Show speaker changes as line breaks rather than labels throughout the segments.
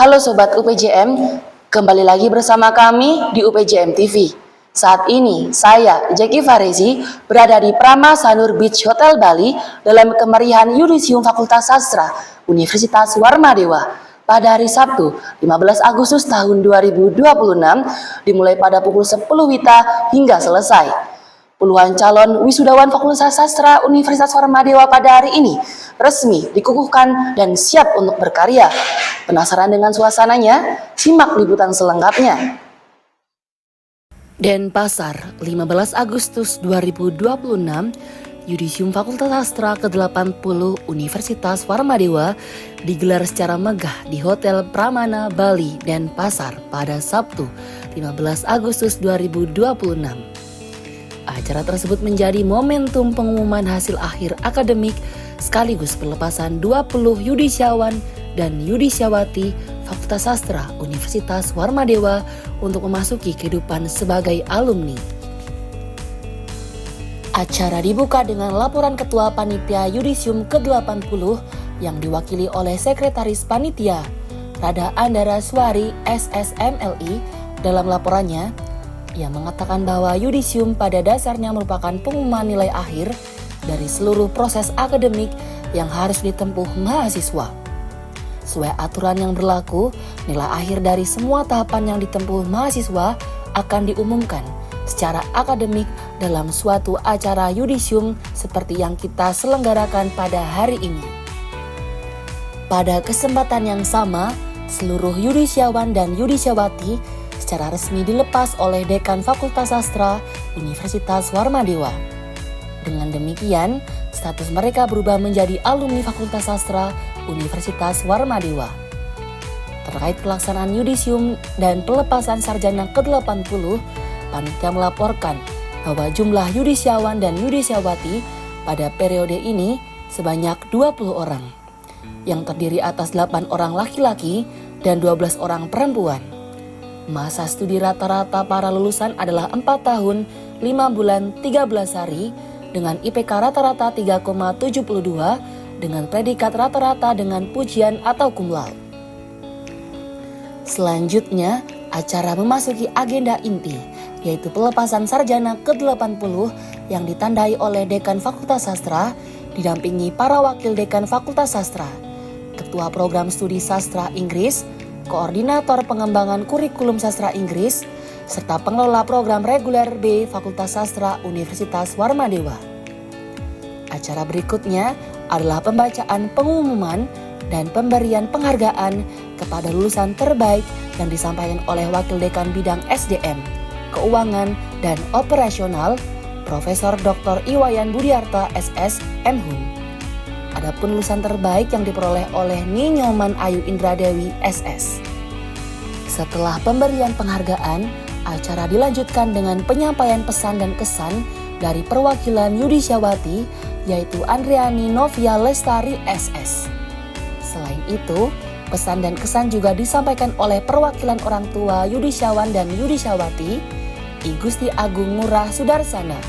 Halo Sobat UPJM, kembali lagi bersama kami di UPJM TV. Saat ini, saya, Jackie Farezi, berada di Prama Sanur Beach Hotel Bali dalam kemeriahan Yudisium Fakultas Sastra Universitas Warmadewa pada hari Sabtu, 15 Agustus tahun 2026, dimulai pada pukul 10 WITA hingga selesai. Puluhan calon wisudawan Fakultas Sastra Universitas Warmadewa pada hari ini resmi dikukuhkan dan siap untuk berkarya. Penasaran dengan suasananya? Simak liputan selengkapnya. Denpasar, 15 Agustus 2026, Yudisium Fakultas Sastra ke-80 Universitas Warmadewa digelar secara megah di Hotel Pramana Bali, Denpasar pada Sabtu, 15 Agustus 2026. Acara tersebut menjadi momentum pengumuman hasil akhir akademik sekaligus pelepasan 20 yudisiawan dan yudisiawati Fakultas Sastra Universitas Warmadewa untuk memasuki kehidupan sebagai alumni. Acara dibuka dengan laporan Ketua Panitia Yudisium ke-80 yang diwakili oleh Sekretaris Panitia Rada Andara Swari SSMLI. Dalam laporannya, ia mengatakan bahwa yudisium pada dasarnya merupakan pengumuman nilai akhir dari seluruh proses akademik yang harus ditempuh mahasiswa. Sesuai aturan yang berlaku, nilai akhir dari semua tahapan yang ditempuh mahasiswa akan diumumkan secara akademik dalam suatu acara yudisium seperti yang kita selenggarakan pada hari ini. Pada kesempatan yang sama, seluruh yudisiawan dan yudisiawati secara resmi dilepas oleh Dekan Fakultas Sastra Universitas Warmadewa. Dengan demikian, status mereka berubah menjadi alumni Fakultas Sastra Universitas Warmadewa. Terkait pelaksanaan yudisium dan pelepasan sarjana ke-80, panitia melaporkan bahwa jumlah yudisiawan dan yudisiawati pada periode ini sebanyak 20 orang, yang terdiri atas 8 orang laki-laki dan 12 orang perempuan. Masa studi rata-rata para lulusan adalah 4 tahun, 5 bulan, 13 hari dengan IPK rata-rata 3,72 dengan predikat rata-rata dengan pujian atau cum laude. Selanjutnya, acara memasuki agenda inti, yaitu pelepasan sarjana ke-80 yang ditandai oleh Dekan Fakultas Sastra, didampingi para wakil Dekan Fakultas Sastra, Ketua Program Studi Sastra Inggris, Koordinator Pengembangan Kurikulum Sastra Inggris, serta pengelola program reguler B Fakultas Sastra Universitas Warmadewa. Acara berikutnya adalah pembacaan pengumuman dan pemberian penghargaan kepada lulusan terbaik yang disampaikan oleh Wakil Dekan Bidang SDM, Keuangan, dan Operasional, Profesor Dr. Iwayan Budiarta SS Mhum. Adapun lulusan terbaik yang diperoleh oleh Ninyoman Ayu Indradewi SS. Setelah pemberian penghargaan, acara dilanjutkan dengan penyampaian pesan dan kesan dari perwakilan yudisiawati, yaitu Andriani Novia Lestari SS. Selain itu, pesan dan kesan juga disampaikan oleh perwakilan orang tua yudisiawan dan yudisiawati, I Gusti Agung Ngurah Sudarsana.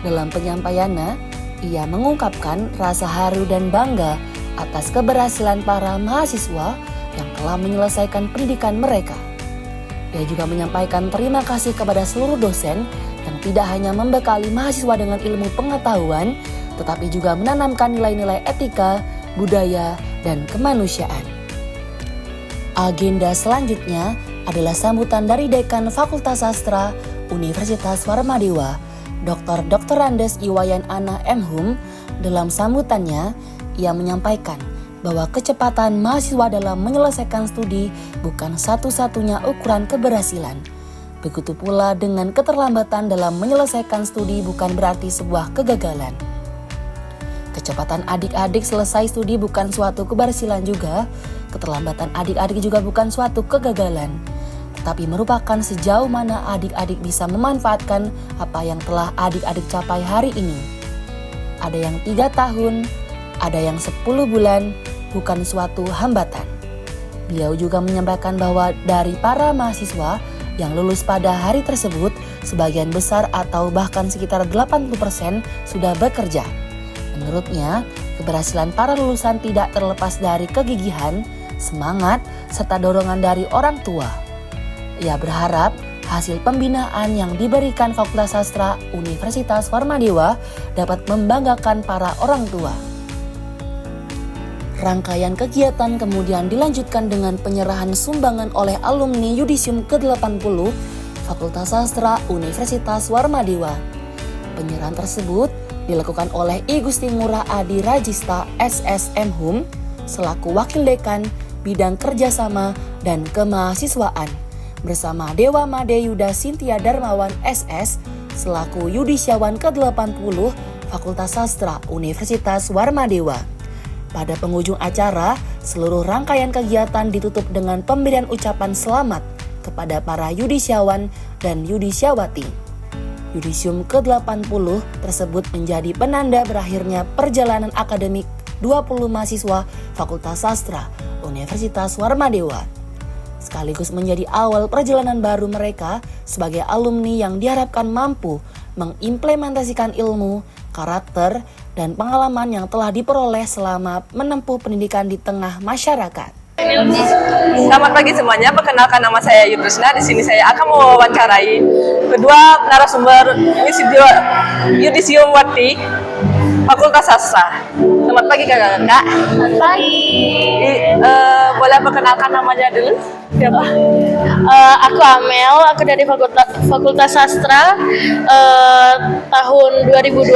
Dalam penyampaiannya, ia mengungkapkan rasa haru dan bangga atas keberhasilan para mahasiswa yang telah menyelesaikan pendidikan mereka. Ia juga menyampaikan terima kasih kepada seluruh dosen yang tidak hanya membekali mahasiswa dengan ilmu pengetahuan, tetapi juga menanamkan nilai-nilai etika, budaya, dan kemanusiaan. Agenda selanjutnya adalah sambutan dari Dekan Fakultas Sastra Universitas Warmadewa, Dr. Andes Iwayan Ana Mhum. Dalam sambutannya, ia menyampaikan bahwa kecepatan mahasiswa dalam menyelesaikan studi bukan satu-satunya ukuran keberhasilan. Begitu pula dengan keterlambatan dalam menyelesaikan studi bukan berarti sebuah kegagalan. Kecepatan adik-adik selesai studi bukan suatu keberhasilan juga, keterlambatan adik-adik juga bukan suatu kegagalan, tetapi merupakan sejauh mana adik-adik bisa memanfaatkan apa yang telah adik-adik capai hari ini. Ada yang 3 tahun, ada yang 10 bulan, bukan suatu hambatan. Beliau juga menyampaikan bahwa dari para mahasiswa yang lulus pada hari tersebut, sebagian besar atau bahkan sekitar 80% sudah bekerja. Menurutnya, keberhasilan para lulusan tidak terlepas dari kegigihan, semangat, serta dorongan dari orang tua. Ia berharap hasil pembinaan yang diberikan Fakultas Sastra Universitas Warmadewa dapat membanggakan para orang tua. Rangkaian kegiatan kemudian dilanjutkan dengan penyerahan sumbangan oleh alumni Yudisium ke-80 Fakultas Sastra Universitas Warmadewa. Penyerahan tersebut dilakukan oleh I Gusti Ngurah Adi Rajista SSM Hum selaku Wakil Dekan Bidang Kerjasama dan Kemahasiswaan bersama Dewa Made Yuda Sintia Darmawan SS selaku Yudisiawan ke-80 Fakultas Sastra Universitas Warmadewa. Pada penghujung acara, seluruh rangkaian kegiatan ditutup dengan pemberian ucapan selamat kepada para yudisiawan dan yudisiawati. Yudisium ke-80 tersebut menjadi penanda berakhirnya perjalanan akademik 20 mahasiswa Fakultas Sastra Universitas Warmadewa. Sekaligus menjadi awal perjalanan baru mereka sebagai alumni yang diharapkan mampu mengimplementasikan ilmu, karakter, dan pengalaman yang telah diperoleh selama menempuh pendidikan di tengah masyarakat.
Selamat pagi semuanya, perkenalkan nama saya Yudrusna. Di sini saya akan mewawancarai kedua narasumber Yudisium Wati Fakultas Sastra. Selamat pagi kakak-kakak.
Selamat pagi.
Boleh perkenalkan namanya dulu? Siapa?
Aku Amel, aku dari Fakultas Sastra tahun 2022.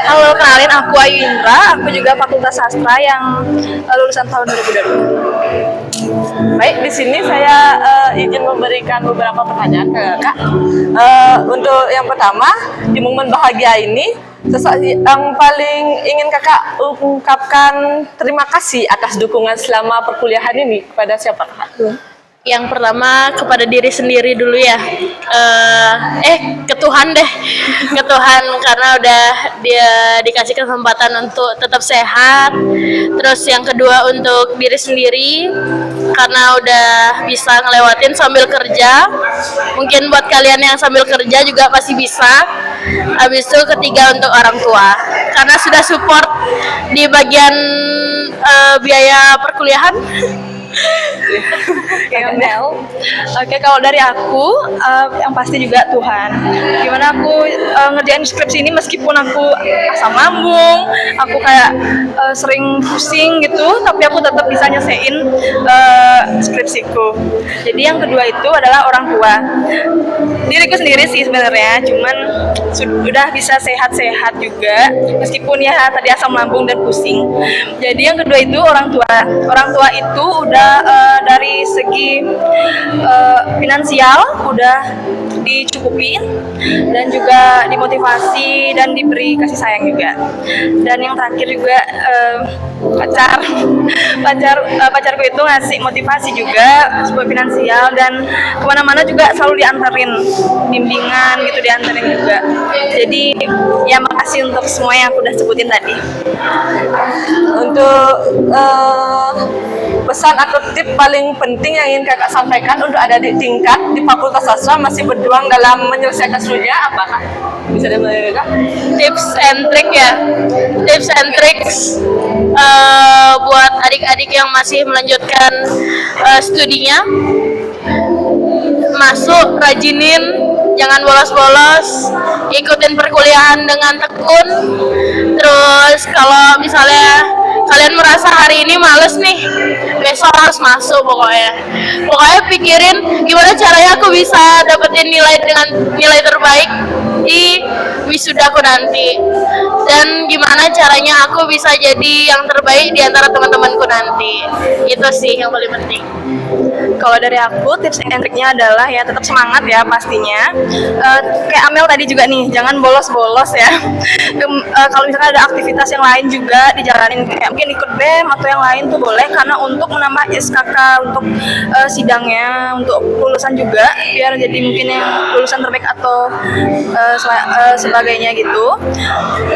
Halo, kenalin aku Ayu Indra, aku juga Fakultas Sastra yang lulusan tahun 2022. Baik, di sini saya izin memberikan beberapa pertanyaan ke Kak. Untuk yang pertama, di momen bahagia ini, yang paling ingin Kakak ungkapkan terima kasih atas dukungan selama perkuliahan ini kepada siapa Kak?
Yang pertama kepada diri sendiri dulu ya, ke Tuhan deh, ke Tuhan karena udah dia dikasih kesempatan untuk tetap sehat. Terus yang kedua untuk diri sendiri karena udah bisa ngelewatin sambil kerja. Mungkin buat kalian yang sambil kerja juga pasti bisa. Habis itu ketiga untuk orang tua karena sudah support di bagian biaya perkuliahan.
Oke, kalau dari aku yang pasti juga Tuhan. Gimana aku ngerjain skripsi ini meskipun aku asam lambung, aku kayak sering pusing gitu, tapi aku tetap bisa nyelesain skripsiku. Jadi yang kedua itu adalah orang tua. Diriku sendiri sih sebenarnya, cuman sudah bisa sehat-sehat juga meskipun ya tadi asam lambung dan pusing. Jadi yang kedua itu orang tua. Orang tua itu udah dari segi finansial udah dicukupin dan juga dimotivasi dan diberi kasih sayang juga. Dan yang terakhir juga pacarku itu ngasih motivasi juga sebuah finansial dan kemana-mana juga selalu diantarin bimbingan gitu, diantarin juga. Jadi ya makasih untuk semua yang aku udah sebutin tadi.
Untuk pesan atau tip paling penting yang ingin Kakak sampaikan untuk ada di tingkat di Fakultas Sastra masih berjuang dalam menyelesaikan studinya apakah? Bisa dimulai Kak?
Tips and trick ya. Tips and tricks buat adik-adik yang masih melanjutkan studinya. Masuk, rajinin, jangan bolos-bolos, ikutin perkuliahan dengan tekun. Terus kalau misalnya kalian merasa hari ini males nih, besok harus masuk pokoknya pikirin gimana caranya aku bisa dapetin nilai dengan nilai terbaik di wisudaku nanti, dan gimana caranya aku bisa jadi yang terbaik di antara teman-temanku nanti. Itu sih yang paling penting.
Kalau dari aku tips and triknya adalah ya tetap semangat ya pastinya. Kayak Amel tadi juga nih, jangan bolos-bolos ya. Kalau misalkan ada aktivitas yang lain juga dijalanin, kayak mungkin ikut BEM atau yang lain tuh boleh, karena untuk menambah SKK untuk sidangnya, untuk lulusan juga biar jadi mungkin yang lulusan terbaik atau sebagainya gitu.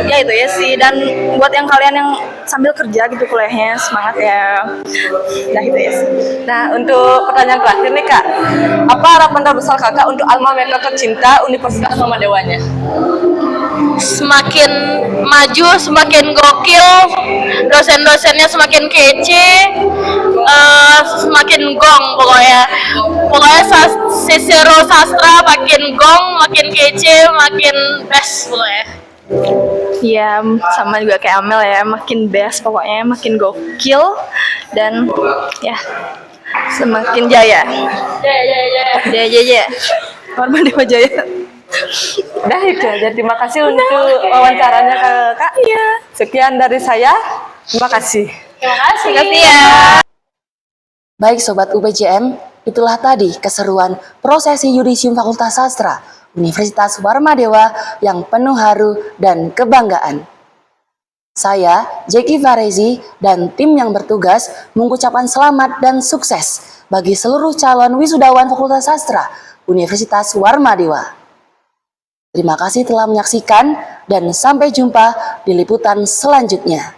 Ya itu ya sih. Dan buat yang kalian yang sambil kerja gitu kuliahnya, semangat ya. Nah itu ya sih.
Nah, untuk pertanyaan terakhir nih Kak, apa harapan terbesar Kakak untuk alma mater tercinta Universitas Warmadewanya?
semakin maju, semakin gokil, dosen-dosennya semakin kece, semakin gong pokoknya. Pokoknya Cicero Sastra makin gong, makin kece, makin best pokoknya.
Iya, sama juga kayak Amel ya, makin best pokoknya, makin gokil dan ya semakin jaya. Jaya. Warma Dewa Jaya.
Udah itu aja. Terima kasih untuk wawancaranya Kak.
Iya.
Sekian dari saya. Terima kasih.
Terima kasih.
Terima kasih ya.
Baik Sobat UPJM, itulah tadi keseruan prosesi yudisium Fakultas Sastra Universitas Warmadewa yang penuh haru dan kebanggaan. Saya, Jeki Farezi, dan tim yang bertugas mengucapkan selamat dan sukses bagi seluruh calon wisudawan Fakultas Sastra Universitas Warmadewa. Terima kasih telah menyaksikan dan sampai jumpa di liputan selanjutnya.